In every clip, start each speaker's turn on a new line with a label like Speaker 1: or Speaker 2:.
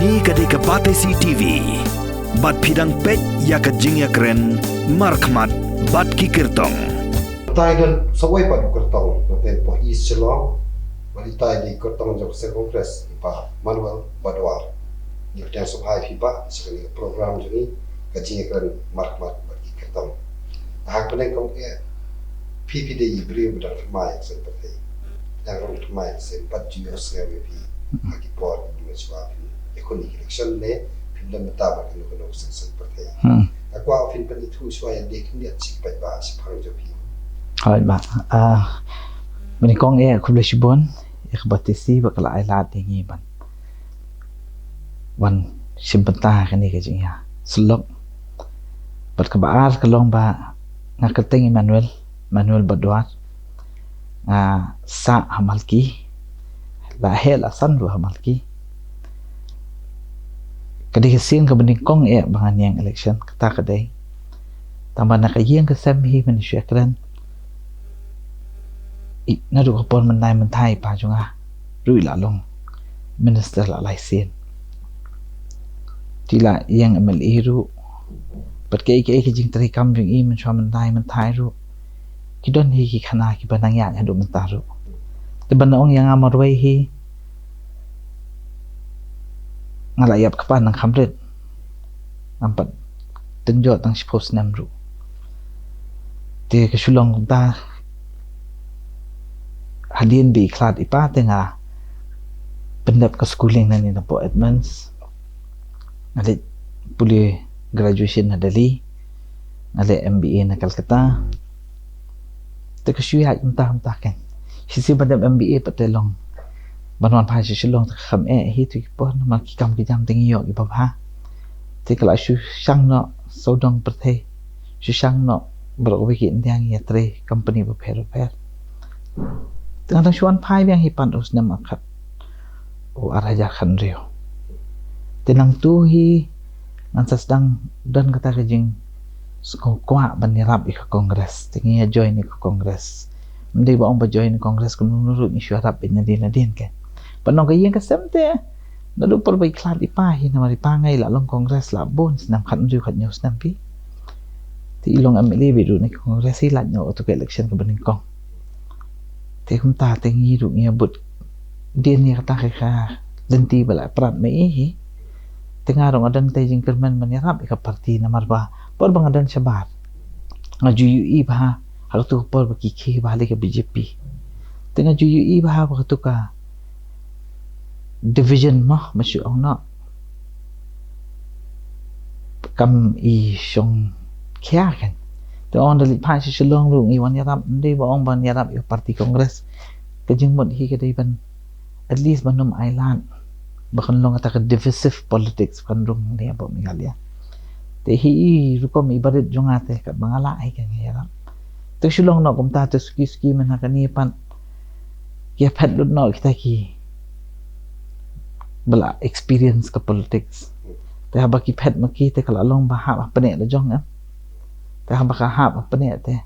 Speaker 1: Ini kadai Batesi TV. Bat pidang pet ya kajing ya keren markmat bat kikirtong.
Speaker 2: Taigan sawai pa kertong noten po East Shillong. Malitai di kertong jam se kongres ipa Manuel Badwar. Di yang subhai pipa sekali program jadi kajing ya keren markmat bat kikirtong. Hak peneng kong ke PPD beri bedang firmai seperti yang orang firmai sempat juga sekali bagi port dua sebab ekonomi election ne film betapa kalau seperti aku film itu supaya dia lihat cepat bahas panjang pi.
Speaker 3: Hai ba, menikong aku boleh sibon, Batesi bakal ailat ini ban. Wan simpenta kan ni kajingnya, selok. Berkebar kelong ba ngaketeng Manuel Badwar, sa hamalki, lahel asan dua hamalki. Kadai kesin ke beningkong bangan yang election kata kadai. Tambah nak yang kesamhi manusia keren. Nadu kapon mentai pa junga. Rui la long minister la lai sin. Tila yang MLA ru. Berkai jing teri kam jing mencoba mentai ru. Kidon hi ki khana ki banang ya hadu mentaru. Te banong yang amarwai hi ngalayap kapan ng kamrit nampat tenjot ang post namru ti kasulong ta hadin bi klat ipa nga pendap ka schooling na ni po advance ngalit puli graduation na dali ngalit MBA na Calcutta ti kasuya unta kan sisi pendap MBA patelong Banuan pa si Shillong takam hitu po na makikam kijam tingiyo ibabha. Ti kala shu sang no sodong perthe. Shu sang no berwiki indiang ya tre company repair. Tengah shuan pai yang hipan us nam akat. O araja kan rio. Tinang tuhi ngansas dang dan kata kejing kwa banirap ika kongres. Tingiya join ika kongres. Hindi ba ang ba join kongres kung nunurut ni syarap inadin ke. Panong kaya yang kesemte, lalu perbaik kelar dipahi nama dipangai lalong kongres labon senam kan uju kan nyos nampi. Ti ilong MLA biru ni kongres hilat nyo untuk election ke beningkong. Ti kumta tengi ru ngabut dia ni kata kaya lenti bala prat mei. Tengah rong adan te jing kerman menyerap ika parti namar ba por bang adan sabar. Ngaju UI bah hal tu por bakiki balik ke BJP. Tengah ju UI bah waktu ka division mah masuk orang nak kam i song kia kan tu orang dari pai Shillong lu i wan yarap ndi ba orang ban yarap yo parti kongres kejing mod hi kedai ban at least banum island bahkan long kata divisive politics kan rung ni apa mengalia te hi rukom ibarat jongate kat bangala ai kan yarap tu Shillong nak kumta tu ski mana kan ni pan ya pet lu nak kita ki bela experience ke politics. Teh baki pet maki teh kalau long bahap apa ni la jong kan. Teh baka hap apa ni teh.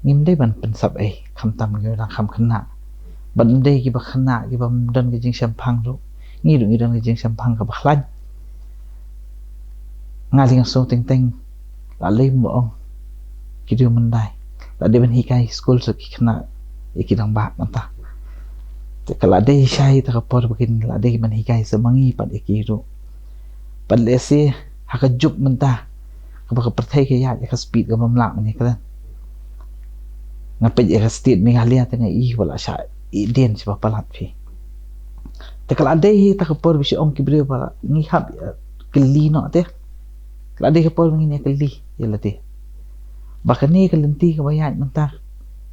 Speaker 3: Ngim dei ban pensap kham tam ngi lang kham khna. Ban dei ki ba khna ki ba dan ki jing sampang ru. Ngi dan ki jing sampang ka ba khlan. Ngaling so ting la le mo ong. Ki du mandai. La de ban hi kai school so ki khna ikidang ba mantah. Kalau ada syai terapor begini, ada yang hikai semangi pada ikiru. Pada lesi hak juk mentah, kepada pertai kaya jika speed ke memlak ni kan. Ngapa jika state Meghalaya tengah wala syai idin sebab palat fi. Kalau ada yang terapor bisa ong kibri pada ngihap keli nak teh. Kalau ada terapor begini keli, ya letih. Bahkan ni kelenti kebayat mentah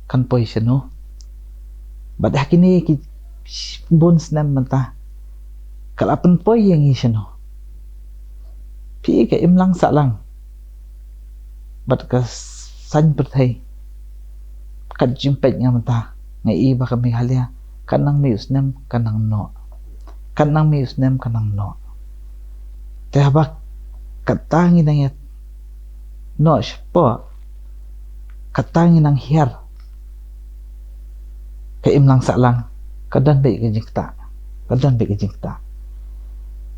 Speaker 3: kan poisonu. Badah kini bon senam mentah kalau pen poi yang iseno pi ke imlang salang bat ka san perthai kat jimpet nga mentah ngai i ba kami halia kanang mius nem kanang no teh ba katangi nang no spo katangi nang hiar ke imlang salang kadang baik ke jingta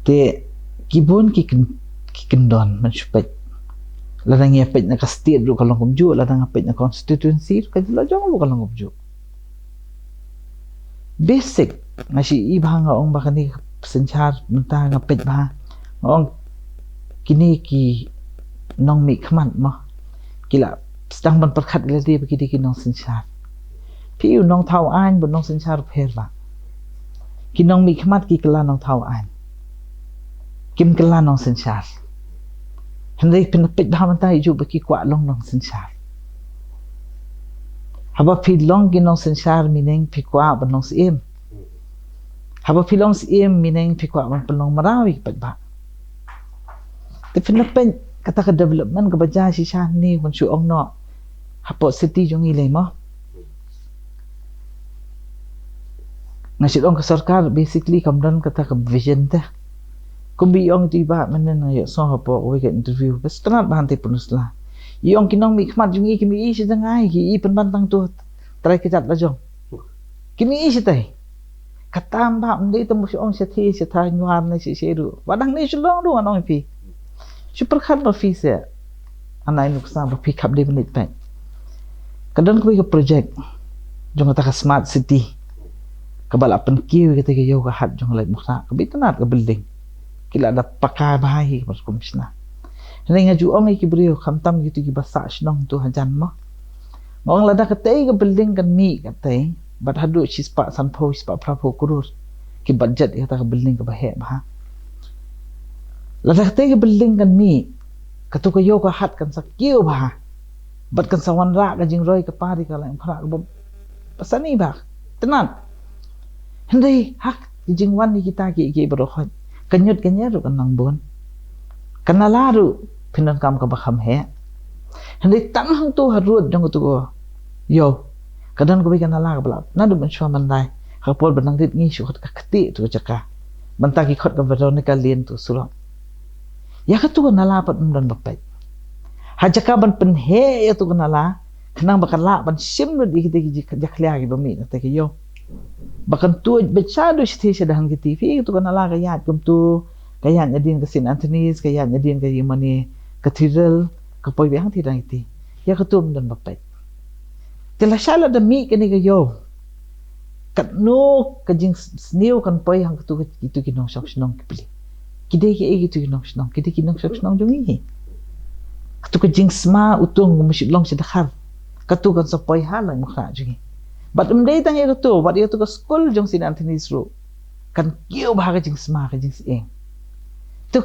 Speaker 3: te kibun ki kendon man supet ladang ya pet na ka state ru kalong kumju ladang pet na constituency ka jula jong ru kalong kumju basic ngasi ibang ong bakani senchar menta ngapet ba ong kini ki nong mi khman mo kila sedang ban perkhat le di bagi ki nong senchar piu nong thau an bon nong senchar pher ba ki nong mi khmat ki kala nong thau an kim kala nong senchar hendai pinapit ba menta ju bagi kwa long nong senchar haba pi long ki nong senchar mineng pi kwa ban nong sim haba pi long sim mineng pi kwa ban long marawi pat ba te pinapit kata ka development ka baja si sha ni kon su ong no hapo city jong ile mo ngasit ong ka sarkar basically kamdan kata ka vision te kumbi ong tiba manen ayo so hapo we get interview bas tanat bahante punusla iong kinong mi khmat jong i kimi i si jangai ki i penbantang tu try ke jat la jong kimi i si tai katam ba mde tu mu ong sethi setha nyuar na si seru wadang ni sulong do anong pi super khat ba fi se anai nuksa ba pick up de minute pa kadang ko project jong ta ka smart city kabala pen kiu kita ke yo ka hat jong lai mukha ka bitanat ka building kila da pakai bahai mas komisna nei nga ju ong ki brio khamtam gitu ki basa shnong tu hajan mo ngong lada ka tei ka building kan mi ka tei bat hadu chis pa san pho pa prapo kurur ki budget ya ta ka building ka bahe ba lada ka tei ka building kan mi katu ka yo ka hat kan sa kiu ba bat kan sawan ra ka jing roi ka pari ka lai khara ka pasani ba tenan hendai hak jing wan ni kita ki bro khot kanyut kanya ru kan nang bon kanala ru pinan kam ka bakham he hendai tang hang tu harut jong tu go yo kadan ko bi kanala ka bla na du ban shwa mandai ka pol banang dit ngi shu khot ka khati tu chaka banta ki khot ka veronica lien tu suro ya ka tu kanala pat dan bapai hajaka ban pen he ya tu kanala khnang bakala ban sim ru di ki jaklia ki bami na te ki yo bakan tu becado sthi sedang ki tv tu kanala ka yat kum tu kaya nyadin ke St. Anthony's kaya nyadin ke Yemani Cathedral ke poi biang ti dang ti ya ketum dan bapai tela shala da mi ke ni ke yo kat no ke jing sniu kan poi hang tu itu ki nong shok snong ki pli kide ki e gitu ki nong snong kide ki nong shok snong jong hi tu ke jing sma utung mushit long sedakhar katu kan sa poi halang mukha jing but umdei tang ya tu but ya tu ke school jong St. Anthony's ro kan kiu bah ke jing sma ke jing eng tu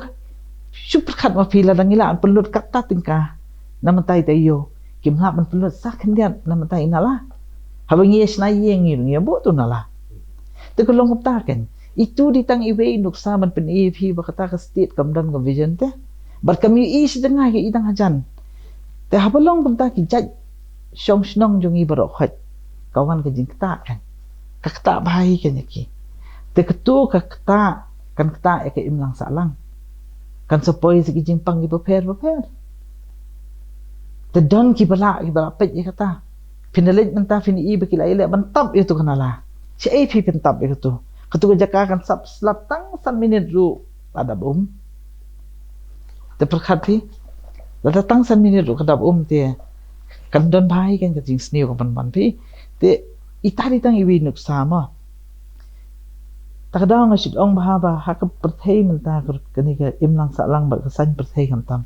Speaker 3: super khat ma phila dang ila pelut kata tingka namantai tayo kimha man pelut sa kendian namantai nala habangi snai yeng ngi bo tu nala tu ko long ta ken itu ditang iwe nuksa man pen ep ba kata ka state kamdan ka vision te bar kami is dengah ke idang hajan te habalong pun ta ki jaj shong snong jong i baro khat kawan ke jing kata kan ka kata bahai ke nyaki te ketu ka kata kan kata ke imlang salang kan sepoi segi jing pang ki prepare te don ki bala pet ye kata pinalit menta fini i bekila ile bantap itu kanala si ai pi pentap itu ketu jaka kan sap slap tang san minit ru ada te perkhati la tang san minit ru kadap te kan don bhai kan ka jing sniu ka pan pi te itari tang iwi nuk sama takdaw nga sit ong bahaba hakap perthei menta kani ka imlang sa lang ba kasan perthei kamtam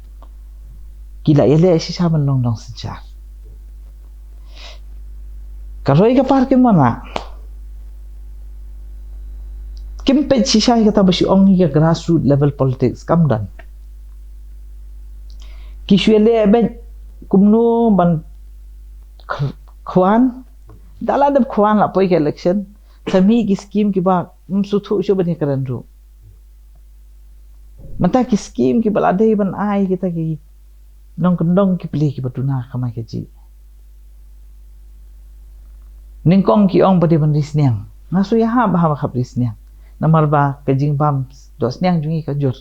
Speaker 3: kila yele si saman long dong sincha karoi ka par ke mana kimpe si sai kata basi ong hi grassroots level politics kamdan kishwele ben kumnu ban khwan dala dab khwan la poi ke election sami ki scheme ki ba suthu shu ban karan ru mata ki scheme ki baladai ban ai kita ki nong kendong ki pli ki batuna kamai ke ji ningkong ki ong padi ban risniang ngasu ya ha ba khap risniang namal ba ke jing bam dos niang jungi ka jur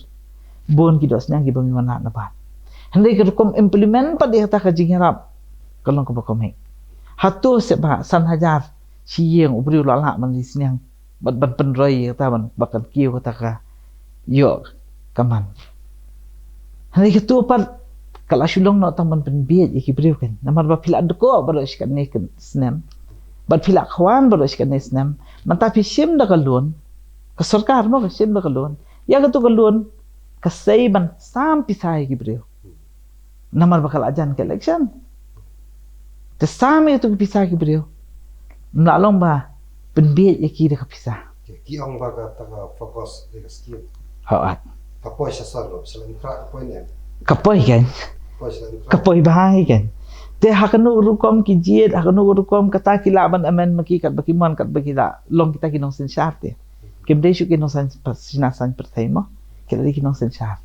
Speaker 3: bon ki dos niang ki bangi wana na ba handai ka kom implement pa de ta ka jing rap kalong ko ba kom he hatu se ba san hajar siang ubri la man risniang ban penroi ta ban bakan kiu ta ka yo kaman hari ketua pat kalau sulong no taman penbiet iki beriu kan namar ba pila deko baru iskan ne kan snem bat pila khwan baru iskan ne snem manta pisim da kalun ka sarkar mo ka sim da kalun ya ka tu kalun ka saiban sam pisai iki beriu namar bakal ajan ke election te sami itu pisah iki beriu mlalong ba penbiet iki da ka pisah
Speaker 2: ki ong baga taga fokus de skill
Speaker 3: hoat
Speaker 2: kapoy sa sarlo sila nikra kapoy ne
Speaker 3: kapoy kan
Speaker 2: kapoy sila nikra
Speaker 3: kapoy bahay kan te hakanu rukom ki jiet hakanu rukom kata kilaban amen makikat bakiman kat bakila long kita kinong sensyarte kemde shu kinong sinasan pertama kita di kinong sensyar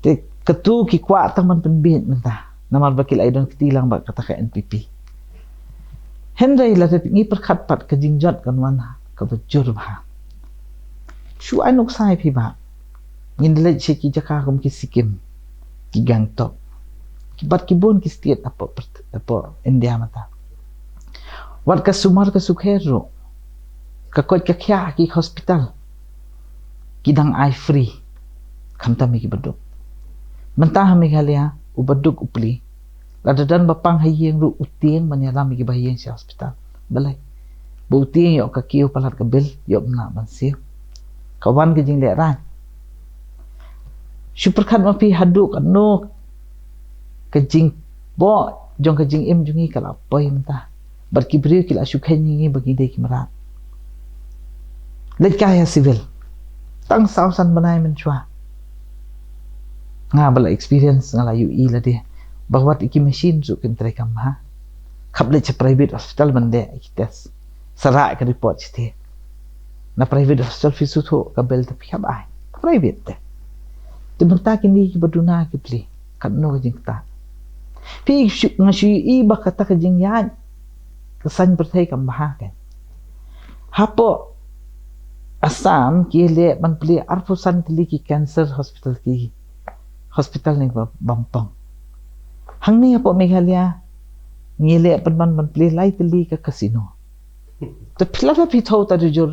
Speaker 3: te ketu ki kwa taman penbit menta namal bakil aidon kitilang ba kata ka NPP Henry la te ngi perkhat pat ka jingjot kan wana ka bejur ba shu anuk sai phi ba ngin le che ki jaka kum ki sikim ki gangtok ki bat ki bon ki state apa India mata wat ka sumar ka sukheru ka kot ka kya ki hospital ki dang ai free khamta mi ki beduk mentah mi halia u beduk upli ladadan bapang hayeng ru utieng manyalam ki bahiyeng si hospital balai bu utieng yo ka kiu palat ka bil yo na bansiu kawan ke jing le ran super khat ma pi haduk anu ke jing bo jong ke jing im jungi kala poi menta bar ki bri ki la shukhen ni bagi de ki mara le kaya civil tang sausan banai men chwa nga bala experience ngala UI la dia bahwa iki machine zu ken trai kam ha khap le che private hospital bande iki test sara ka report chite na private hospital fi su tho ka bel ta phia bai private te benta kini ki baduna ki pli kat no jing ta pi ngashi i ba kata ka jing yan kesan perthai kam ha kan hapo Assam ki le man pli arfusan tli ki cancer hospital ni Bampang hang ni hapo Meghalaya ngile pan pli lai tli ka casino te phila pi thau ta jur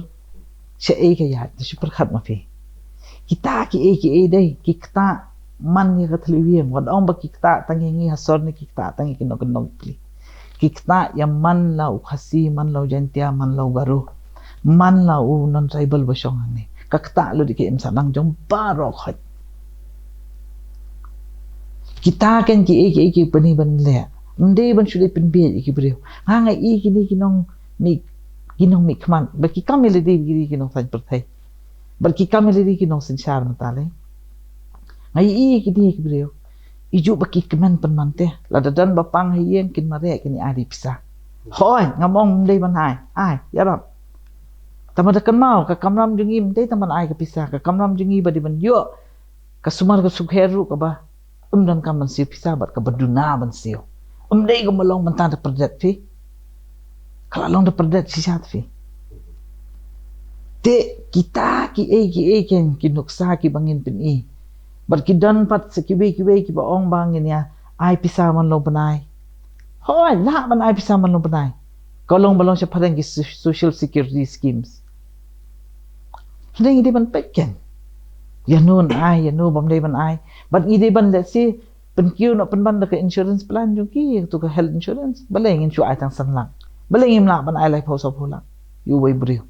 Speaker 3: che e ka ya te super khat ma fi kita ki e dai ki kta man ni ka thliwi wan ong ba ki kta tangi ngi hasor ni ki kta tangi ki no pli ki kta ya man la u khasi man la jantia man la garu man la u non tribal basong ni ka kta lo di ki im sanang jong baro khat kita kan ki e pani ban le mde ban shule pen be ki brio hanga i ki ni kinong mi kman ba ki kamele de gi kinong san perthai ba ki kamele de kinong senchar matale ngai i ki ni ki brio iju ba ki kman pan mante la dadan ba pang hiyeng kin mare kin adi pisa hoi ngamong mde ban ai ya rab tamada kan mau ka kamram jungi mde taman ai ka pisa ka kamram jungi ba di ban yo ka sumar ka sukheru ka ba dan kan mensiu pisabat ke berduna mensiu dei ko malong mentan da perdet fi kalau long da perdet sisat fi te kita ki e ken ki nuksa ki bangin pin i bar ki dan pat sekibe ki ba ong bangin ya ai pisa man long panai hoi la man ai pisa man long panai kolong balong siya parang ki social security schemes hindi di man peken yanun yanu bamdai ban ai but ide ban let's say pen kiu no pen ban da ka insurance plan jung ki to ka health insurance balai ngin chu ai tang san lang balai ngim la ban ai lai phau so lang you wai brio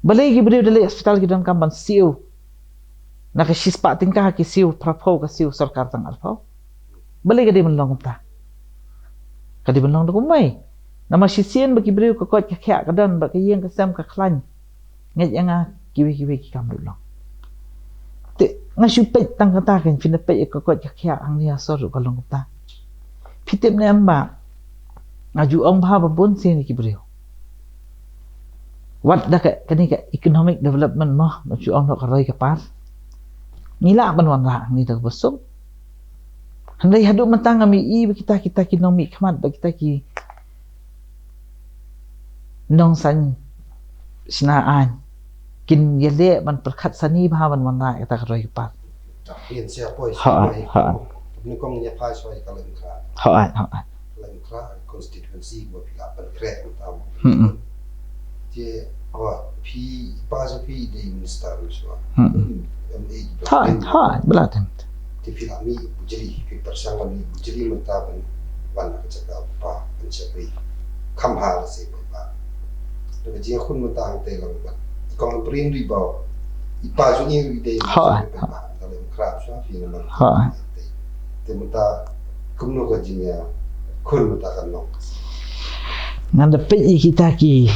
Speaker 3: balai gi brio dale hospital gi dan kam ban siu na ka shispa tingka ki siu praphau ka siu sarkar tang alphau balai ga de man long ta ka de ban long da kumai nama shisien ba ki brio ka kot ka kya ka dan ba ka yeng ka sam ka khlan ngai anga kiwi ki kam long te ngasu pe tang kata kan fina pe ko ko kya ang nia so ru kalong ta fitem ne amba ngaju ong ba bun sin ki brio wat da ka kani ka economic development mo ngaju ong no ka roi ka pas ngila ban wan ra ni ta besok handai hadu mentang ami i kita economic khmat ba kita ki nong san sinaan kin yele man perkhat sani bhawan mana eta roi pa
Speaker 2: ien sia poi ni kom ni phai soi kalang kra kalang kra constituency bo pila ban kre tam je Pi pas pi de minister so.
Speaker 3: Ha, belatem.
Speaker 2: Ti filami bujri pi persangka ni bujri mentaban ban ka jaga pa kan chakri kham ha se ba. Daga ji khun mata te lang ba. Kong prin ri ba. Ipa ju ni de ba. Dalam krap so fi na man.
Speaker 3: Ha.
Speaker 2: Te mata kumno ka jinya khun mata kan no.
Speaker 3: Ngan dapet kita ki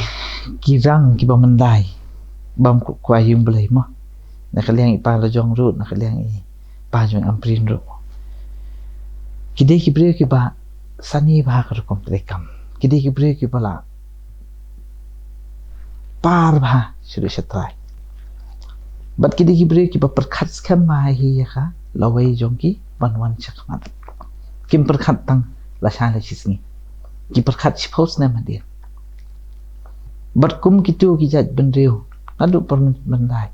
Speaker 3: rang ki bamandai bam kwa yung belai mo nakaliang ipa la jong root nakaliang i pa jong amprin ro kide ki bre ki ba sani ba ka komplikam kide ki bre ki bala par ba shuru shatrai bat kide ki bre ki ba perkhat skam ma hi ya ka lawai jong ki banwan chakmat kim perkhat tang la sha la chisni ki perkhat chipos na madir bat kum kitu ki jat benriu adu pern mendai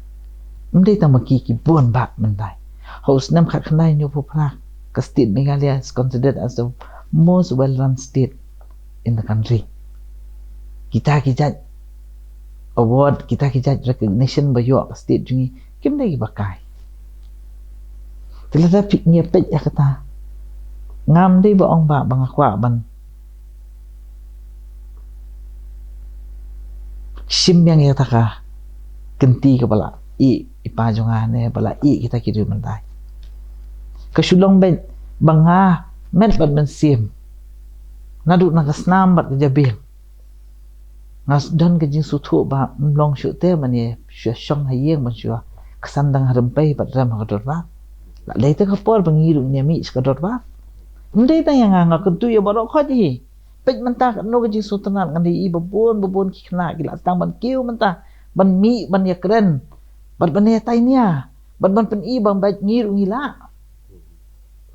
Speaker 3: mendai tang maki ki buan bak mendai haus nam khat khnai nyu phuprak ka state Meghalaya is considered as the most well run state in the country kita ki jat award kita ki jat recognition ba yo ka state jungi kim dai bakai tilada pik ngia pet ya kata ngam dai ba ong ba bangakwa ban sim yang ya taka kenti ke bala ipa jonga ne bala kita kiri mendai kasulong ben banga met bat ben sim nadu na kasnam bat jabir ngas dan ke jing sutu ba mlong shu te mani shu shong hayeng ban shu kasandang harempai bat ram ka dorba la le te ka por bangiru nyami ska dorba ndai ta yang nga kentu ya barok khaji pej mentah no ke jing sultanat ngan di babon ki khna gila tang ban kiu mentah ban mi ban ya keren ban ya tainia ban pen i ban baik ngir ngila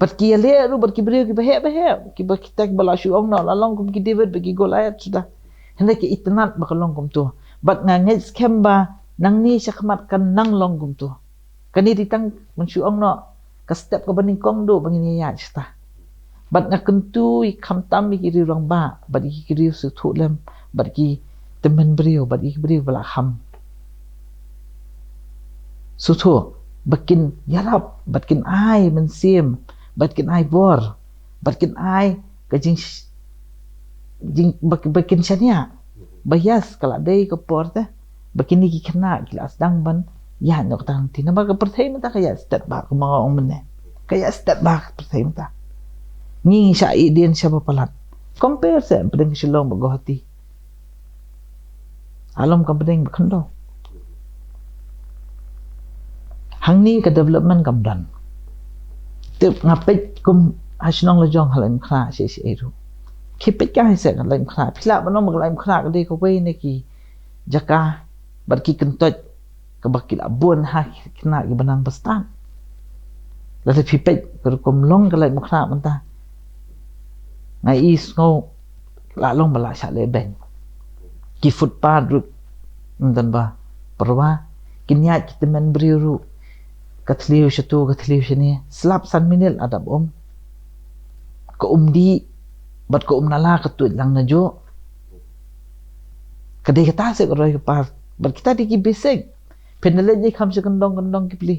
Speaker 3: bat ki le ru bat ki bre ki bahe ki ba kita bala shu ong na lalong kum ki david bagi golayat sudah hendak ki itnat bakalong kum tu bat nganget skemba nang ni syakmat kan nang long kum tu kani ditang men shu ong no ka step ka baning kong do bangini ya sudah bat nga kentu i kham tam ki ri rong ba bat ki ri su thu lem bat ki temen brio bat ki brio bala kham su thu bakin yarap batkin ai men sim batkin ai bor batkin ai ka jing bakin chania bayas kala dei ko porte bakin ki khna kilas dang ban ya nok tang tin ba ka perthai mata kaya stat ba ko mga ong mene kaya stat ba perthai mata ni sa idin siya papalat compare sa pedeng silong bagohati alam ka pedeng bakando hangni ka development kamdan tip ngapet kum hasinong lajong halaim khna si eru kipet ka hise ka laim khna phila banom maglaim khna ka de ko we ne ki jaka barki kentot ka bakil abun ha khna ki banang bastan la te pipet ka kum long ka laim khna manta ngai is ngo la long bala sha le ben ki footpath rut ndan ba perwa kinya kita men briru katliu shatu katliu shani slap san minil adab ko di bat ko nala ka tu lang na jo kadai kata se ko roi pa bat kita di ki basic penale ni kham se kandong ki pli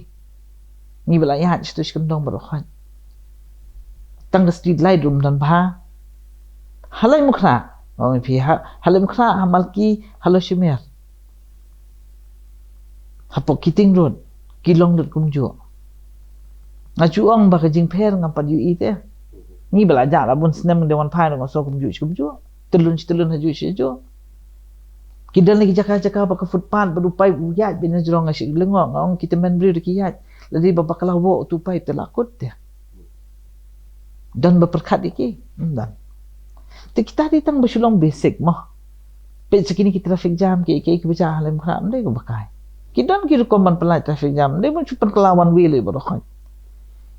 Speaker 3: ni bala ya shtu kandong baro khan tang street light room dan ba halai mukhna ong phi halai mukhna hamal ki halo shimir hapok kiting road kilong dot kumju ngajuang ba ka jing pher ngam pad yu ite ni bala ja la bun snem dewan phai ngo so kumju telun haju jo kidal ni jaka ba ka footpath berupai uyat bin jrong ngasik lengok ngong kita men bri ki yat ladi ba baklawo tu pai telakut dia dan berperkat iki dan kita ditang bersulong basic mah pe sekini kita traffic jam ki baca halim kharam dei ko bakai kidan ki rekoman pelai traffic jam dei mun chupan kelawan wile borokhon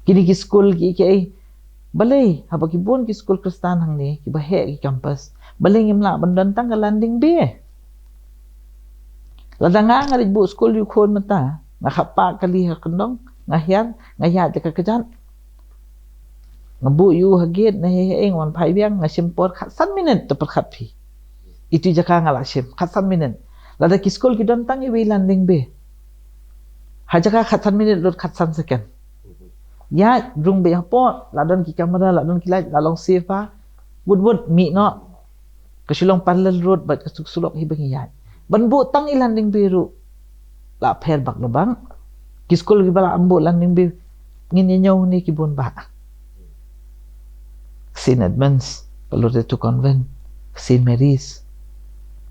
Speaker 3: kini ki school ki balai haba ki bon ki school kristan hang ni ki bahe ki campus balai ngimla bandan tang landing be ladanga ngarit bu school yu khon mata nakapa kali ha kendong ngahyan ngaya ka kejan ngabu yu hagit na heeng wan phai biang ngasimpor khat san minute to perkhat phi itu jaka ngala sim khat san minute Lada ki skol ki don tang iwi landing be. Hajaka khatsan minit lot khatsan second. Ya rung be hapo ladon ki kamera ladon ki light lalong save pa. Wood mi no. Kasilong parallel road bat kasuk-sulok hibang iyat. Banbu tang ilanding biru. La per bak lebang. Kiskol ki bala ambo landing bi nginyaw ni kibun ba. St. Edmunds, Loreto Convent, St. Mary's,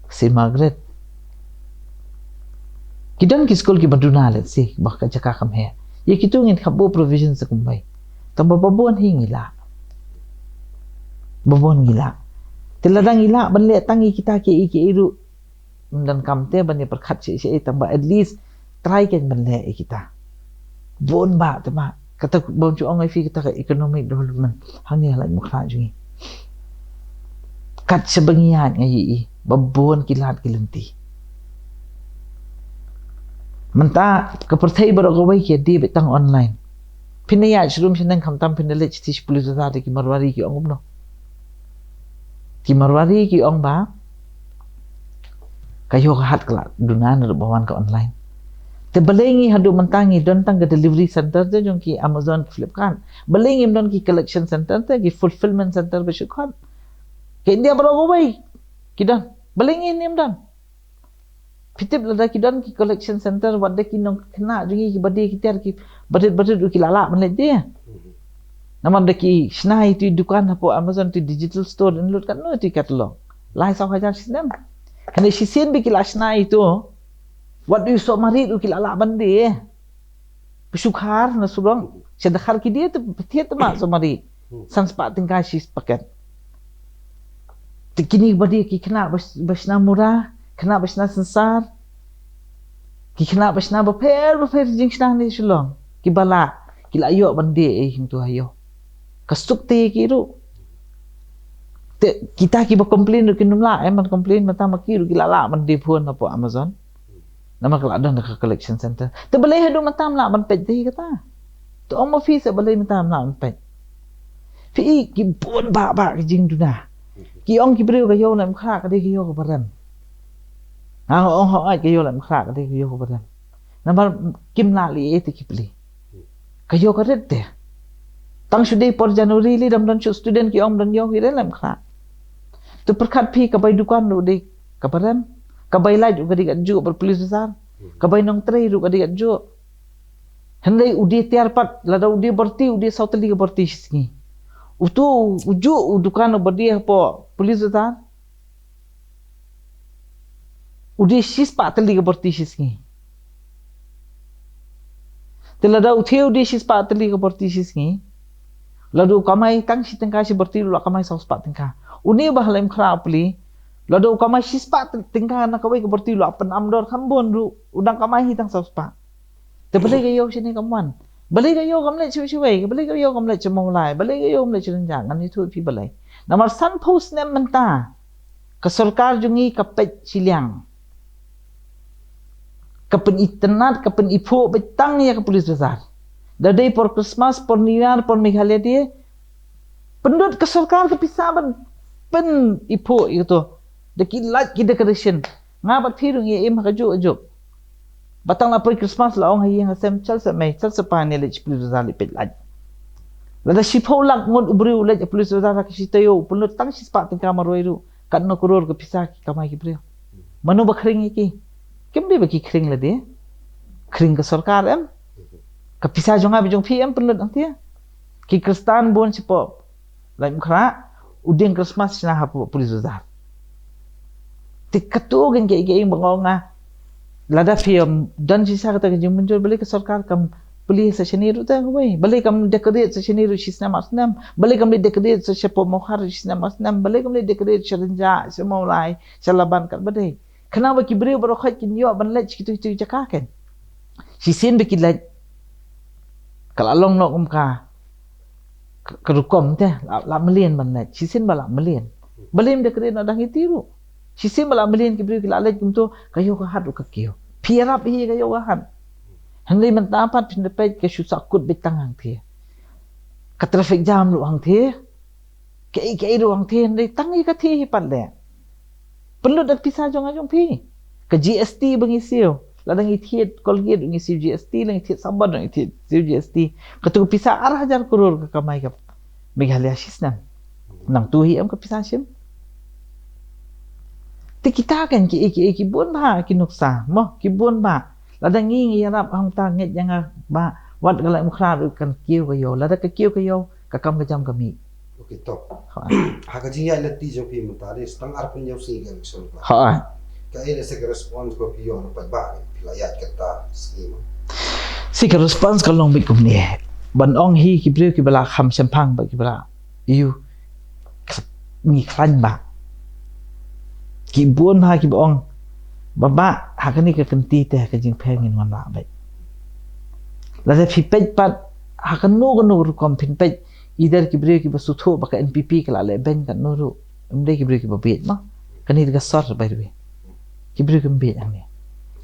Speaker 3: St. Margaret. Kidan kiskol ki badunalet si baka jaka kam he. Ye kitu ngin khabo provision sa kumbay. Tamba babuan hingila. Babuan gila. Teladang ila banle tangi kita ki iru dan kamte banne perkhat si tamba at least try kan banle kita. Bon ba tama kata bon chu ong fi kita ka economic development hangi halai mukha jungi. Kat sebengian ngai babon kilat kilenti. Menta kepercayai beragawai ki di betang online. Pinaya shroom sinang kamtam pinalech tish pulis tadi ki marwari ki ong no. Ki marwari ki ong ba kayo kahat kelak dunan bawan ke online. Tebelengi hadu mentangi don tang ke delivery center te jong ki Amazon Flipkart. Belengi don ki collection center te ki fulfillment center besukhan. Ke India beragawai ki don belengi ni don. Pitip lada ki don ki collection center wadde ki nong kena jungi ki bade ki tiar ki badet ki lala menlet dia. Nama deki snai tu dukan apa Amazon tu digital store download kan no tu catalog. Lai sau hajar sistem. Kena sisen bi kila snai tu. What do you so mari tu kila la bande. Pesukhar na surong. Sedakhar ki dia tu tiat ma so mari. Sans pa tingkai sis paket. Tikini bade ki kena basna murah, kena basna sensar. Ki kena basna baper jing snang ni sulong. Ki bala kila ayo bande hing tu ayo. Kasuk te kiru. Kita ki ba complain ru kinum la man complain mata makiru kila la man depon apa Amazon. Nama kala don ka collection center. Te balai hadu matam la man pet te kata. Tu ong office balai matam la man pet. Fi ki bon ba ki jing duna. Ki ong ki breu ka yo lam kha ka de ki yo ko baran. Ha ong ho ai ki yo lam kha ka de ki yo ko baran. Nama kim la li e te ki pli. Ka yo ka red te. Tang sudah per Januari li dam dan student ki om dan yo hi lam kha. Tu perkat pi ka bai dukan ru de kaparan. Ka bai lai ju gadi gaju ber polis besar. Ka bai nong trei ru gadi gaju. Hendai udi tiar pat lada udi berti udi sauteli ka berti singi. Utu uju dukan berdi apa polis besar. Udi sis pa teli ka berti singi. Telada utheu udi sis pa teli ka berti singi. Lalu kamai tang si tengka si berti lu kamai saus pat tengka. Uni bahalem khra pli. Lalu kamai si spat tengka na kawai ke berti lu apan amdor khambon ru udang kamai hitang saus pat. Te balik gayo sini kamuan. Balik gayo kamle chui balik gayo kamle cemolai, balik gayo kamle jangan itu pi balai. Namar san post nem menta. Ke sarkar jungi kapet siliang. Kapen internet, kapen ipo betang ya ke polis besar. Dari por Christmas, por New Year, por Meghalaya dia, penduduk ke sarkar ke pisaban pen ipo itu. Deki light ki decoration. Ngabat firung ye im haju ajuk. Batang lapoi Christmas la ong hayang hasem chal sa mai chal sa panel ich polis besar lipet laj. Lada sipo lak ngon ubri ulaj polis besar ka sitayo penduduk tang sispat tingka maroiru kan no kuror ke pisah ki kamai ki brio. Manu bakring iki. Kem dia bagi kring la dia. Kring ke sarkar em. Kapisa jonga bijong PM penlut angtia. Ki Kristan bon sipo. Lain khra udeng Christmas na hapo polis besar. Tikatu gen ge bangonga. Lada film dan sisa kata ke muncul balik ke sarkar kam polis sa seniru ta hoy. Balik kam decorate sa seniru sisna masnam. Balik kam decorate sa sipo mohar sisna masnam. Balik kam decorate sa renja sa maulai sa laban kat badai. Kenapa ki beri berokhat kin yo ban lech kitu cakaken. Sisin bekilaj kalau long nok umka kerukom teh la melien banlet sisin bala melien belim de kredit nadang itiru sisin bala melien ki bri la lej kumto kayo ka hadu ka kiyo pierap hi kayo ka han handai mentapat pindepet ke susakut betangang thi ka traffic jam lu hang thi ke ru hang thi handai tangi ka thi pat le perlu dak pisah jong ajong pi ke GST bangisiu ladang itiet Colgate ngisi GST lang itiet Saban lang itiet GST ketu pisah arah jar kurur ke kamai ke Meghalaya sisnan nang tuhi am ke pisah sim ti kita kan ki bun ba ki nuksa mo ki bun ba ladang ngi yarap hang ta nget yang ba wat galai mukhra kan kiu ke yo ladang ke kiu ke yo ka kam ke jam kami
Speaker 2: okay to ha ka jing ya lati jo pi mutare stang ar pun jau si election ba
Speaker 3: ha
Speaker 2: ka ele se response ko pi yo no pa ba pilayat kata scheme
Speaker 3: si ka response ka long bit kum ni ban ong hi ki brio ki bala kham champang ba ki bala you ni klan ba ki buon ha ki ong ba ha ka ni ka kenti te ka jing pheng in wan ba ba la de phi pej pat ha ka no kom phin pej either ki brio ki ba su tho ba ka NPP ka la le ben ka no ru umde ki brio ki ba bet ma ka ni ka sor ba ri ki brio ki bet ang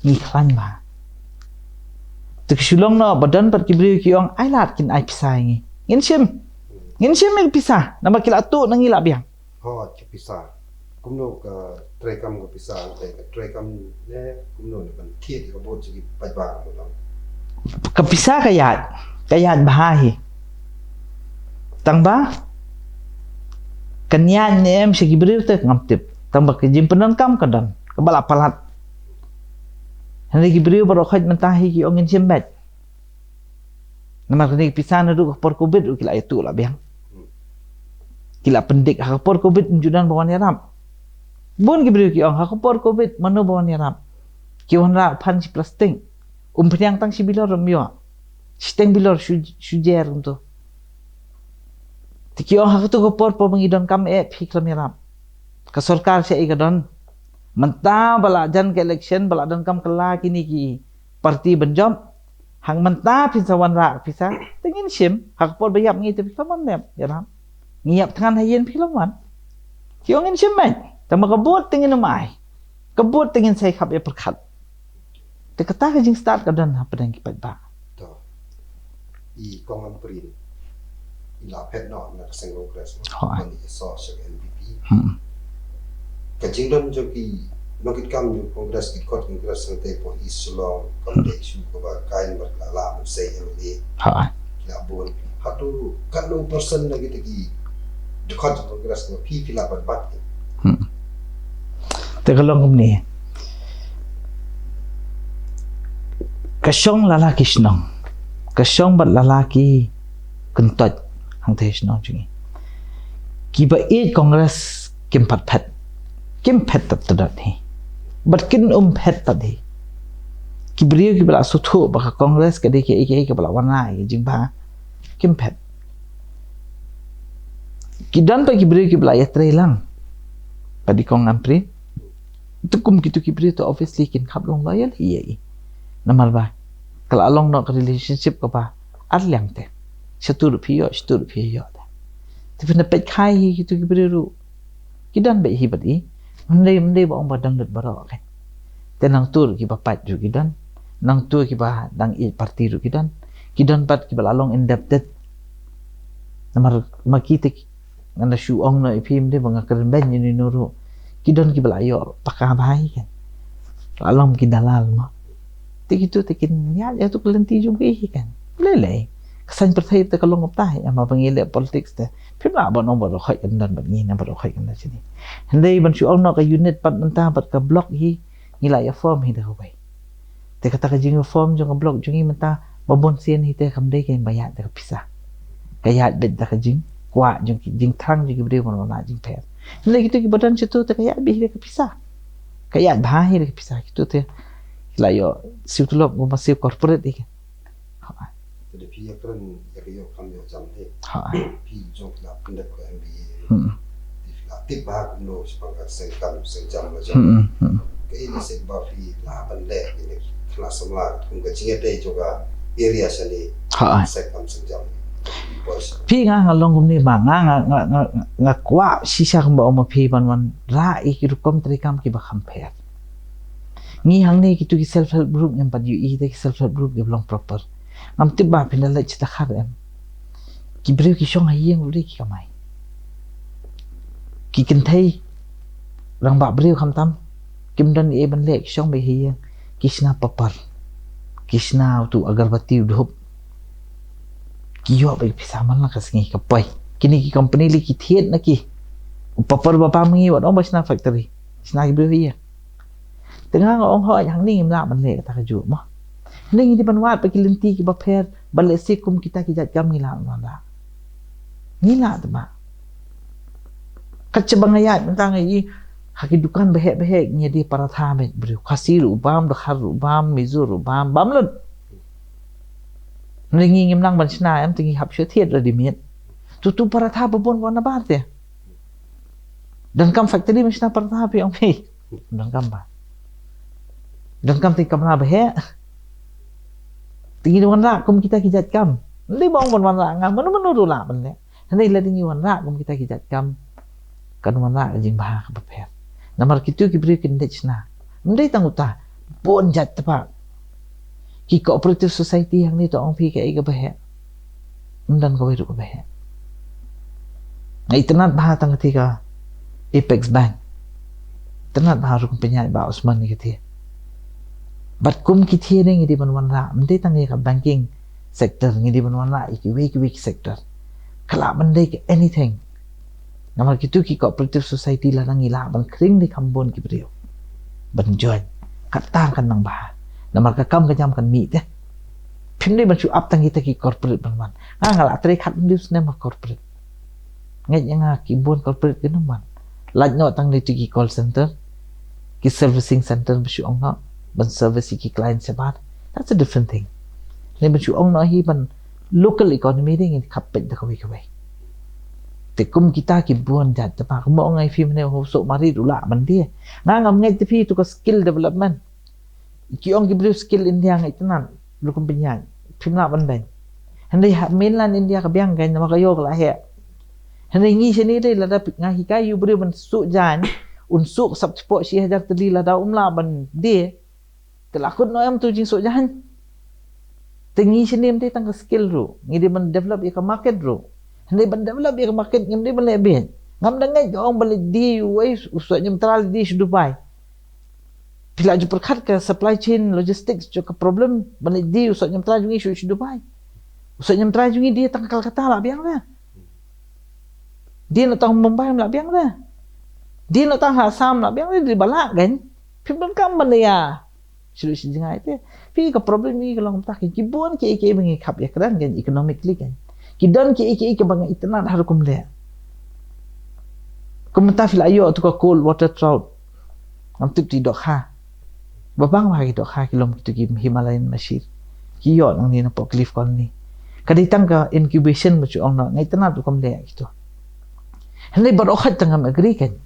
Speaker 3: ni klan ba Tuk sulong no badan pat kibri ki ong ai lat kin ai pisai ngi. Ngin sim mi pisah nama kila tu nang ila biang.
Speaker 2: ho ki pisa kumno ka trekam ko pisa te trekam ne kumno kan thiet ko bo chi pa ba mo lang
Speaker 3: Kepisah kayat bahahi. Tang ba kanyan nem si kibri te ngamtip. Tang ba kejim penan kam kadang kebala palat. Hari kibri baru khaj mentahi ki ongin simbet. Nama kini pisah na duk por covid kila itu lah biang. Kila pendik hak por covid judan bawan yaram. Bun kibri ki ong hak por covid manu bawan yaram. Ki wan ra pan si plasting. Penyang tang si bilor myo. Steng bilor sujer untuk. Tiki ong hak tu por mengidon kam phiklam yaram. Ka sarkar se igadon mentah balajan ke election baladan kam kela kini ki parti benjom hang mentah pisawan rak pisa tengin sim hak por bayap ngi te pilaman nep yaram ngiap tangan hayen pilaman kiongin sim mai tama kabut tengin mai kabut tengin sai khap ya perkhat te kata ka jing start kadan apa dan kipat ba
Speaker 2: to I kong am prin ila pet no na seng kongres ni so se NPP ka jingdon jo ki nokit kam jo kongres ki kot kongres sang te po islong kam de su ko ba kain bar la la se emli
Speaker 3: ha
Speaker 2: ya bon hatu kanu person lagi ki de kot kongres no pi la bat
Speaker 3: te kalong ni kasyong lalaki snong kasyong bat lalaki kentot hang te snong jingi kiba i kongres kimpat pet kim pet tadat ni but kin pet tadi kibriyo ki bala suthu baka kongres ka deke ke bala wana jing ba kim pet kidan pa kibriyo ki bala yatre lang padi kong ampri itu kum kitu kibriyo to obviously kin khap long loyal hi namar ba kala along no relationship ka ba arlyang te shatur phiyo ta tapi na pet khai kitu kibriyo kidan ba hi badi Mendai ba ong badang dat barok kan. Tenang tur ki bapat ju kidan. Nang tur ki ba dang I parti ju kidan. Kidan pat ki balalong indebted. Namar makite ngana shu ong na ipim de bang keren ben ni nuru. Kidan ki balayo pakabay kan. Along ki dalal mo. Tikitu tikin ya tu kelenti ju ki kan. Lele. Kesan pertai te kalong optai ama pangile politics te. Pila ba nong baro khai kan dan bagni na baro khai kan sini. Hendai ban su ong no ka unit pat mentah pat ka block hi ngila ya form hi dah bai. Te kata ka jing form jong ka block jong mentah babon sien hi te kam dei kan bayat te ka pisah. Kayat bed ta ka jing kwa jing thang jing bre mon na jing pher. Hendai gitu ki badan situ te kayat bi ka pisah. Kayat bah hi ka pisah gitu te. Ngila yo siu tulop go masih corporate hi.
Speaker 2: Jadi pi yakran yakyo kam yo jam he pi jong la pindak ko MBA la tip ba no sepangkat seng jam la jam ke ini se ba fi la bande ini kelas semla kum ke cingete juga area sini seng jam
Speaker 3: pi nga ngalong ni ba nga kwa sisa kamba o pi ban ra ikirukom trikam ki ba compare ni hang ni kitu ki self help group yang padu I te self help group belum proper ngam tiba pindah cita khar em kibriu ki shong hayeng uri ki kamai ki kenthai rang ba briu kham tam Kemudian ia benlek syong behi kisna papar. Kisna tu agarbati udhop. Kiyo baik pisaman lah kasingi kapai. Kini ki company li ki thiet na ki. Papar bapa mengi wat ong basna factory. Sna ki behi. Tengah ong ho yang ni ngimla benlek kata kaju mah. Ning di banwat pa kilenti ki baper balik sikum kita ki jat gam ngila manda. Ngila tu ba. Kacabangayat tentang ini hakidukan behek-behek nyedi para thamet beriu kasir ubam dakhar ubam mizur ubam bamlun ringi ngimlang bansna am tingi hap syethiet radimit tu para tha babon wana bar te dan kam factory mesna para tha pi ong pi dan kam ba dan kam ti kamna behek tingi wan ra kum kita kijat kam li bong bon wan ra ngam menu la ban le hanai la tingi wan ra kum kita kijat kam kan wan ra jing bah ka beper namar kitu ki beri kindechna ndai tanguta bon jat tepak ki cooperative society yang ni to ong pi ka iga behe ndan ko wiru behe ngai tenat bah tang ketika Apex Bank tenat bah ru penyai ba Osman ni ketia bat kum ki thie ngi di ban wan ra ndai tang ka banking sector ngi di ban wan ra ki week sector kala bandai ke anything namar kitu ki cooperative society la nang ila ban kring di kambon ki brio ban join katar kan nang bah namar ka kam ka jam kan mi te phim dei ban chu up tang kita ki corporate ban man ngala tre khat news ne ma corporate ngai nga ki bon corporate ke man laj no tang ni ki call center ki servicing center bu chu ong na ban service ki client sebat that's a different thing ne ban chu ong na hi ban local economy ding khap pet da ka wi te kum kita ki buon jat pa mo ngai film ne ho so mari dula ban dia ngam ngai te pi tu ko skill development ki ong ki bru skill india ngai tenan lu kum penyan film na ban ben handai ha mainland india ka biang gan ma ka yo la he handai ngi sini dei la da ngai ka yu bru ban su jan un su sab sport si hajar teli la da la ban dia telakut no am tu jing su jan tengi sini mte tang skill ru ngi de ban develop ya ka market ru Hindi ban develop ya market ngam di ban lebih. Ngam dangai orang balik di US usai nyentral di Dubai. Bila ju perkat ke supply chain logistics jo ke problem balik di usai nyentral jungi isu Dubai. Usai nyentral jungi dia tang Calcutta lah biang dah. Dia nak tang Mumbai lah biang dah. Dia nak tang Assam lah biang dah di balak kan. Pimpan kam ban ya. Sudah sinjai tu. Pi ke problem ni kalau tak kibun ke bengi kap ya kan economically kan. Kidan ki bang itenan haru kumle kumta fil ayo tu ko cold water trout ngam tu ti dok ha babang ma ki dok ha kilom tu ki Himalayan mashir ki yo nang ni na po cliff colony kaditang ka incubation mo chu ong na ngai tenan tu kumle gitu henai bar okhat tangam agree kan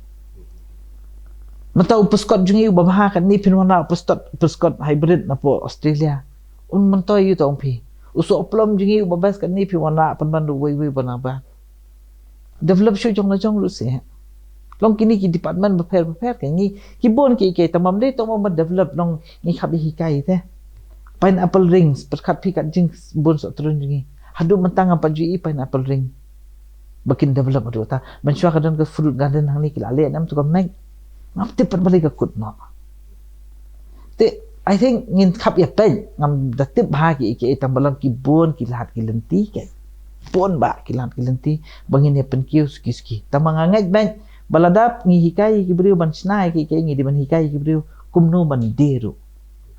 Speaker 3: mata upuskot jungi babah kan ni pinwana upuskot hybrid na po Australia un montoy yu to ong pi usuk plom jungi babas kan ni pi wana pan bandu wei banaba develop shu jong la jong lu se long kini ki department beper kan ni ki bon ki tamam dei to mo develop long ni khabi hikai te pineapple rings perkat pi kat jing bon so turun jungi hadu mentang apa jui pineapple ring bakin develop adu ta mensyua kadang ke fruit garden hang ni kila le nam tu kam naik ngap te pat balik ke kut no te I think ngin khap ya pen ngam datip ba ki tambalang ki bon ki lahat ki lenti kan bon ba ki lahat ki lenti bangin ya pen kius kiski tamangangat ban baladap ngi hikai ki beriu ban snai ki ngi di ban hikai ki beriu kumno ban deru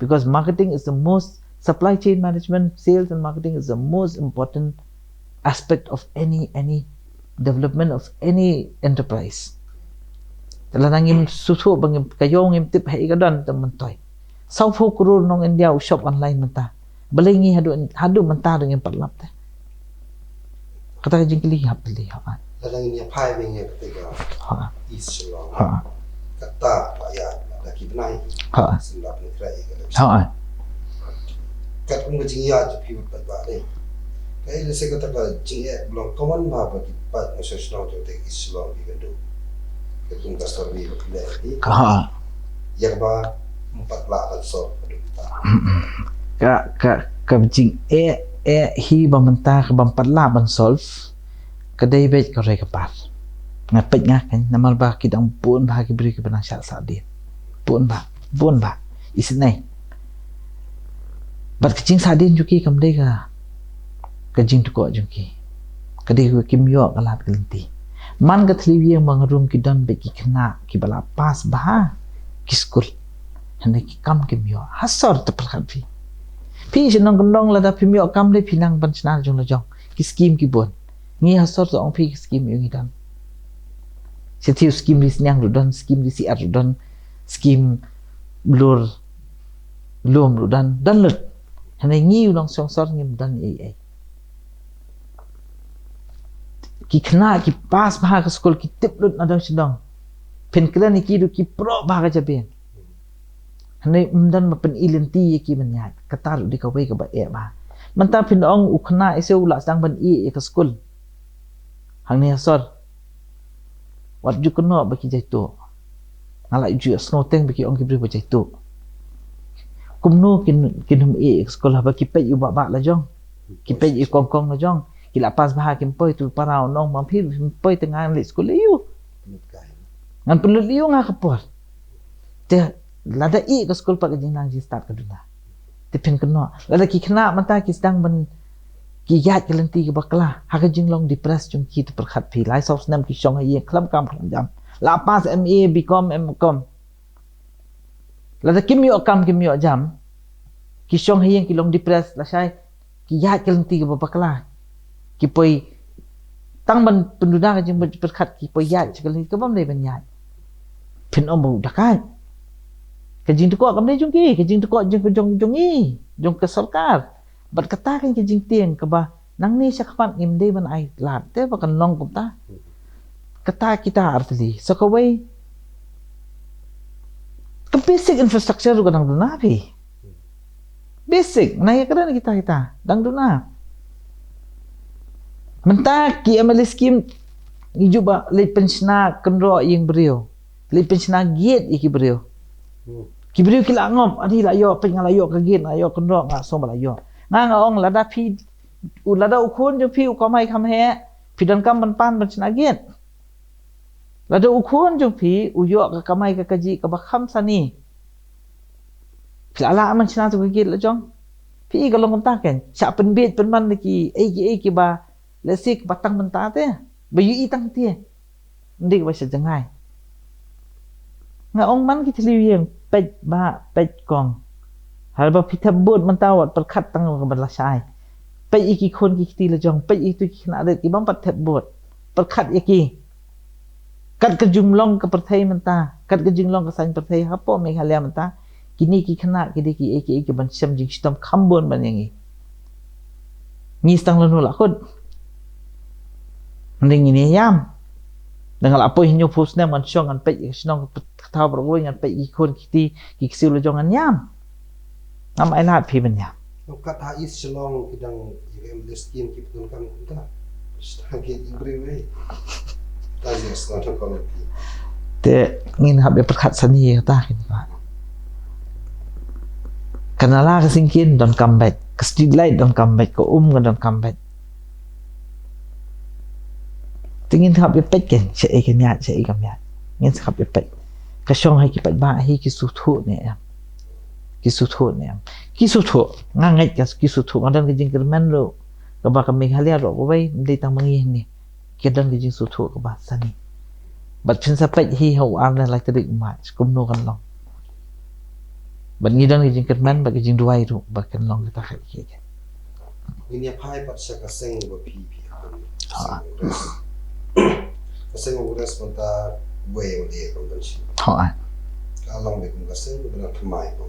Speaker 3: because marketing is the most supply chain management sales and marketing is the most important aspect of any development of any enterprise talanangim susu bangim kayong im tip hai gadan tementoy sau phu kurun nong India shop online menta belengi hadu menta dengan perlap teh kata jingkili hap beli ha
Speaker 2: dalang ini pai bengi ketika
Speaker 3: ha
Speaker 2: islong
Speaker 3: ha
Speaker 2: kata ya laki benai
Speaker 3: ha
Speaker 2: silap ni krai
Speaker 3: ha
Speaker 2: kat pun jing ya ju pi ba dei kai le se kata ka jing ya belum common ba ba ki pa national to take islong di gado ke pun ka story ba ki
Speaker 3: ha
Speaker 2: ya ba 4 lapan so
Speaker 3: ka jing hi bamenta ka bam patla ban solve kedai bet ka re ka par ngapet ngah kan namal ba kidang pun ba ki beri ke benang syak sadin buồn ba is này bật cái chính sa điên chuki cầm đây cái chính tu ko chuki cái đây cái kim yo cái lát cái lenti man cái thli vieng bang room ki don be ki khna ki bala pas ba ki school hande ki kam kim yo hasor ta prakhat phi sinong kondong la da phi yo kam le phi nang ban chna jong la jong ki scheme ki bon ngi hasor so ong phi ki scheme yo ngi dan setiu scheme dis nyang rudan scheme dis ar rudan scheme blur lom rudan dan lut hande ngi long song sor ngim dan ai ki khna ki pas bha ka school ki tip lut na dong sidong pen klan ki du ki pro bha ka jaben hane umdan ma pen ilenti ki ban yat katar di ka wei ka ba e ba man ta phin ong u khna ise u la sang ban e ka school hang ne sor wat ju kono ba ki jai to ngala ju sno teng ba ki ong ki bri ba jai to kumno kin hum e school ha ba ki pe u ba la jong ki pe i kong la jong kila pas bah kim poi tu parau nong mam phi poi tengah li school liu ngan perlu liu nga kapor te lada i ke school pak jing nang ji start ka duna te pen keno lada ki khna mata ki sedang ban ki yat ke lenti ke bakla ha ka jing long depress chung ki tu perkhat phi lai sok nam ki shong ye klam kam kham jam la pas MA become MCom lada kim yo jam ki shong ye ki long depress la sai ki yat ke lenti ke bakla ki poi tang ban penduduk ka jing berkat ki poi yat sekali ke bam dei ban yat pin om bu dakai ke jing tu ko kam dei jong ki ke jing tu ko jong ke sarkar bat kata kan ke jing tieng ke ba nang ni sakpat ngim dei ban ai lat te ba kan long kum ta kata kita artli so ko wei ke basic infrastructure ko nang duna pi basic na ya kada kita dang duna mentah ki MLA scheme juga le pensiona kendro yang beriu le pensiona giat iki beriu ki beriu kila ngom adi la yo peng la yo ka giat la yo kendro nga so la yo nga ong lada phi lada ukun jo phi ko mai kham he phi dan kam ban pan pensiona giat lada ukun jo phi u yo ka kamai ka kaji ka ba kham sani pila man china tu giat la jong phi ka long ta ken cha pen bit pen man ki ai ba lesik batang mentah te bayu itang tie ndik ba sejengai nga ong man ki thli yang pej ba pej kong hal ba phitha bot mentawat perkhat tang ka ban la sai pej iki khon ki ti la jong pej itu ki na de ki bam pat thet bot perkhat iki kat ke jumlong ke perthai mentah kat ke jinglong ke san perthai hapo me halia mentah kini ki khana ki de ki ban sem jing stom khambon ban yangi ni stang lanu la khod ning ini yam dengan apa hinyo pusna man syong an pe snong thau bro ngan pe i khon ki ki siu lo jong an yam am ai lat phi ban yam
Speaker 2: kat ha is selong kidang im leskin ki pun kan ta stagi ibri we ta yes not to call
Speaker 3: te ngin hab be perkhat sani ta kin ba kanala ka singkin don come back ka street light don come back ko don come back tingin hab be pek ken se e ken yat se e kam yat ngin hab be pek ka shong hai ki pat ba hi ki su thu ne ki su thu nga ngai ka ki su thu ngan ke jing kerman lo ka ba ka me halia ro ko bai dei tang mangi ni ke dan ke jing su thu ka ba sani bat phin sa pek hi ho an la like the ma kum no kan long ban ngi dan ke jing kerman ba ke jing duai ru ba kan long ta khai ke
Speaker 2: ini pai pat sa ka seng bo pi kaseng ngures mata gue ole ko dan si kalong be kun kaseng benar kemai ko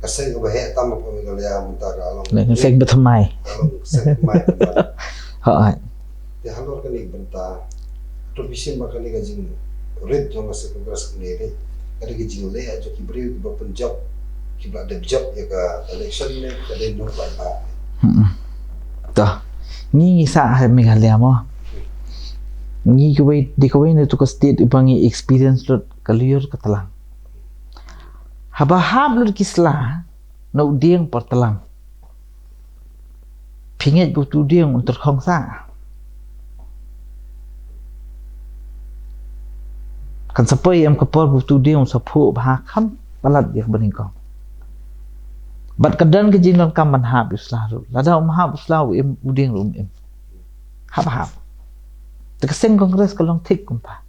Speaker 2: kaseng ko he tam ko me ya mata kalong
Speaker 3: ne kaseng bethamai
Speaker 2: kalong kaseng kemai
Speaker 3: ha
Speaker 2: te halor kan ik benta to bisin bakal ga jing red jong kaseng ngures ne re kada ga jing le ajo ki bri ba punjab ki ba de job ya ka election ne kada no ba
Speaker 3: ta ni sa ha me galia mo ni kuwait di kuwait itu ke state ibangi experience lot kaliur katalang habahab lur kisla no dieng pertelang pinget butu dieng untuk khongsa kan sapoi em kapor butu dia sapu bah kam balat dia beningkong bat kadan ke jinon kam man hab islaru lada hab islaru em uding rum em hab tekeseng kongres kalong tik kumpa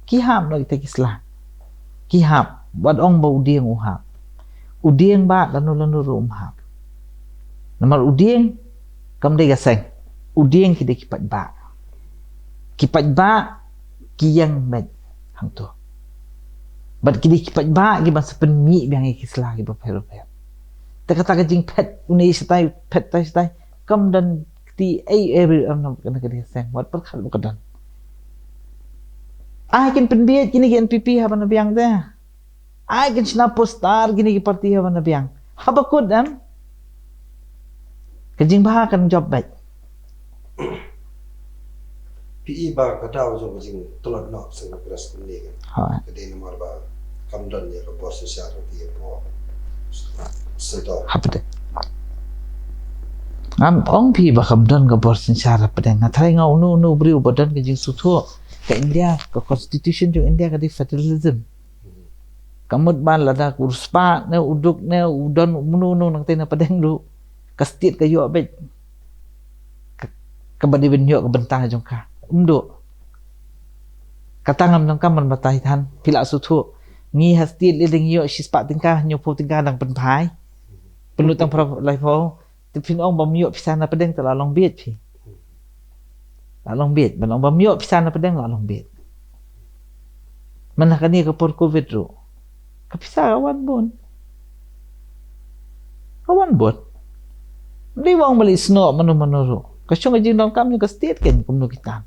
Speaker 3: ki hab no ite kisla ki hab bat ong ba uding uhab uding ba lanu rum hab namar uding kam de gaseng uding ki de kipat ba kiyang med hang tu bat kidi kipat ba gi bas pen mi biang ikisla gi ba pero ta kata jing pet uni stai pet tai kam dan ti every am kana kadi sang wat per khat kadan ai kin pen biet kini gi NPP haban biang da ai kin sna postar gini gi parti haban biang habakut dan kajing ba kan job baik
Speaker 2: PE ba kata ujung jing tolak nak sang keras kumni kan. Jadi nomor ba kamdan ya ko bos syar ti po. Seto.
Speaker 3: Hapde. Ngam ong pi ba kamdan ka bos syar pada ngatai ngau nu bri badan ke jing sutu ke India ke constitution jung India ka di federalism. Kamut ban lada kurspa ne uduk ne udon munu nang tena padeng du. Ka state ka yo bet. Ka badi ben yo ka bentang jong ka. Katangam nang kaman batai tan pila sutu ngi hasti liding yo sispa tingkah nyopo tingkah nang penpai penutang pro life tipin ong bam yo pisana pedeng telalong biet pi lalong biet banong bam yo pisana pedeng lalong biet manah kani ka por covid ro kapisa kawan bon ndi wong bali sno manu ro kasyong jing dong kam ka state ken kumno kita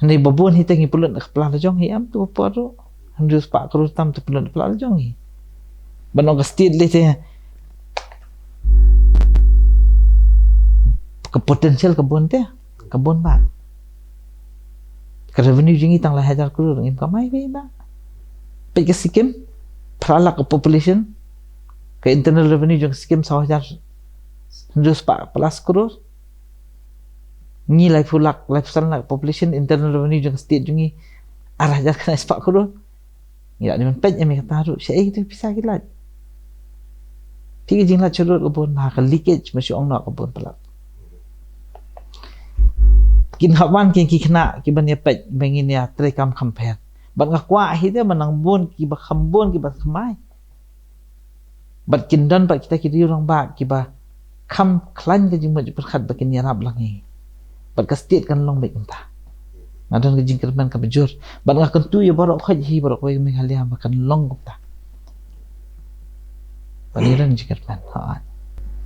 Speaker 3: Hindi babon hitang ipulot na kapala jong hi am tu paro. Hindi pa krus tam tu pulot kapala jong hi. Banong ka state lite ka potensial kabon te kabon ba. Ka revenue jing itang lah hajar krur ngim kamai ba. Pe ka sikim prala ka population ka internal revenue jong sikim 1,000 hindi pa plus krur. Ni life lifestyle population internal revenue jeng state jungi arah jar kana sepak kudo ya ni pej emi kata ru sei itu bisa gilat tiga jing la churut kebun ha ka leakage masih ong nak kebun pelak kin hawan kin ki kena ki ban ya pej bengin ya tre kam compare ban ngakwa hi dia menang bon ki ba khambon ki ba khamai bat kin dan ba kita ki orang ba ki ba kham klan ke jing maju perkhat bakin ya rab langi bat ka state kan long baik entah ngadan ke jingkir ban ka bejur bat nga kentu ya borok khaji borok we mi halia makan long entah paniran jingkir ban ha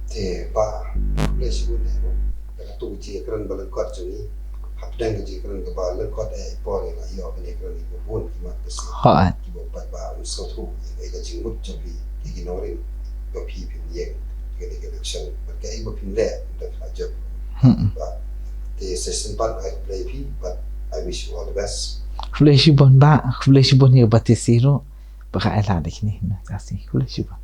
Speaker 2: Te ba les bune no da tu ji kran balan kot juni hapdang ji kran ka balan kot po le la yo ne kran ko bon ki ma ka si
Speaker 3: ha
Speaker 2: ki bo ba so tu e ka jing mut jabi ki no rin ko pi ye ke de ke action bat ka ibo pin le da ka job ba the session part I play but I wish you all the best.
Speaker 3: Fleshi bon ni batisi ro baka ala de kini na kasi fleshi bon